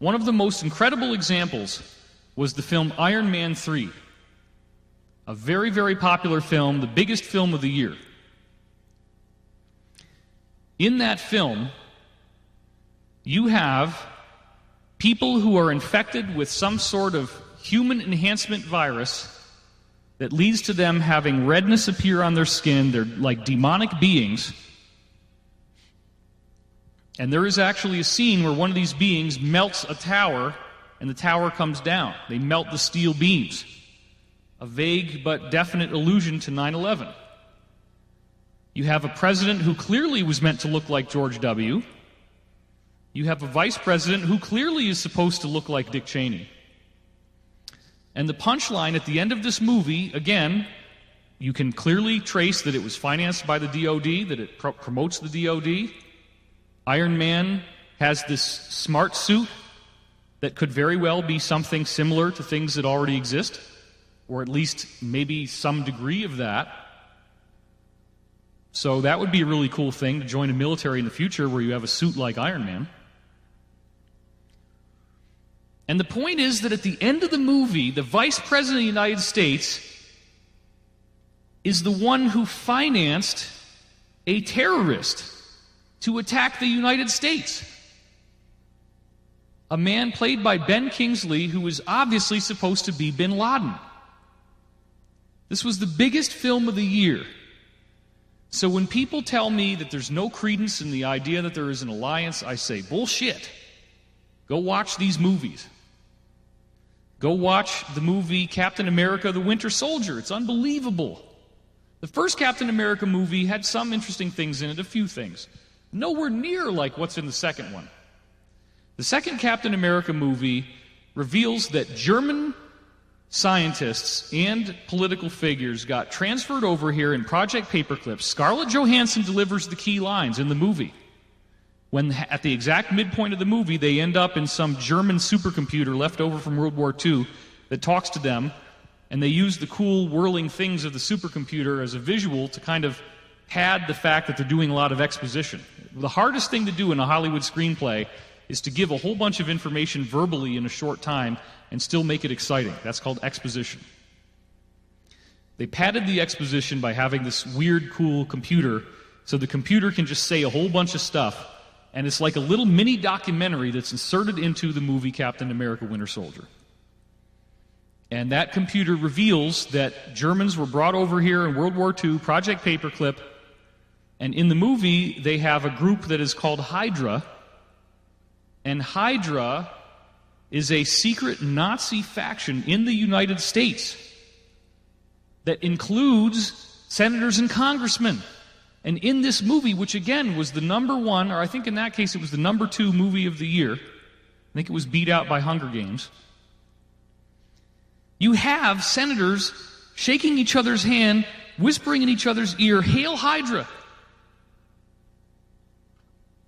One of the most incredible examples was the film Iron Man 3, a very, very popular film, the biggest film of the year. In that film, you have people who are infected with some sort of human enhancement virus that leads to them having redness appear on their skin. They're like demonic beings. And there is actually a scene where one of these beings melts a tower, and the tower comes down. They melt the steel beams. A vague but definite allusion to 9/11. You have a president who clearly was meant to look like George W. You have a vice president who clearly is supposed to look like Dick Cheney. And the punchline at the end of this movie, again, you can clearly trace that it was financed by the DOD, that it promotes the DOD. Iron Man has this smart suit that could very well be something similar to things that already exist, or at least maybe some degree of that. So that would be a really cool thing, to join a military in the future where you have a suit like Iron Man. And the point is that at the end of the movie, the Vice President of the United States is the one who financed a terrorist to attack the United States. A man played by Ben Kingsley, who was obviously supposed to be bin Laden. This was the biggest film of the year. So when people tell me that there's no credence in the idea that there is an alliance, I say, bullshit. Go watch these movies. Go watch the movie Captain America: The Winter Soldier. It's unbelievable. The first Captain America movie had some interesting things in it, a few things. Nowhere near like what's in the second one. The second Captain America movie reveals that German scientists and political figures got transferred over here in Project Paperclip. Scarlett Johansson delivers the key lines in the movie. When at the exact midpoint of the movie, they end up in some German supercomputer left over from World War II that talks to them, and they use the cool whirling things of the supercomputer as a visual to kind of pad the fact that they're doing a lot of exposition. The hardest thing to do in a Hollywood screenplay is to give a whole bunch of information verbally in a short time and still make it exciting. That's called exposition. They padded the exposition by having this weird, cool computer, so the computer can just say a whole bunch of stuff, and it's like a little mini documentary that's inserted into the movie Captain America: Winter Soldier. And that computer reveals that Germans were brought over here in World War II, Project Paperclip, and in the movie they have a group that is called Hydra, and Hydra is a secret Nazi faction in the United States that includes senators and congressmen. And in this movie, which again was the #1, or I think in that case it was the #2 movie of the year, I think it was beat out by Hunger Games, you have senators shaking each other's hand, whispering in each other's ear, "Hail Hydra!"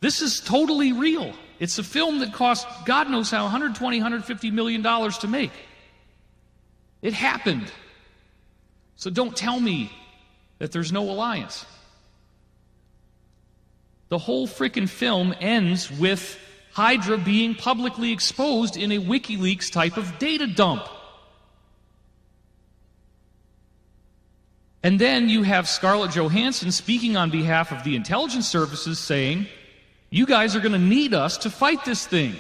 This is totally real. It's a film that cost God knows how, $120, $150 million to make. It happened. So don't tell me that there's no alliance. The whole frickin' film ends with Hydra being publicly exposed in a WikiLeaks type of data dump. And then you have Scarlett Johansson speaking on behalf of the intelligence services saying, "You guys are going to need us to fight this thing."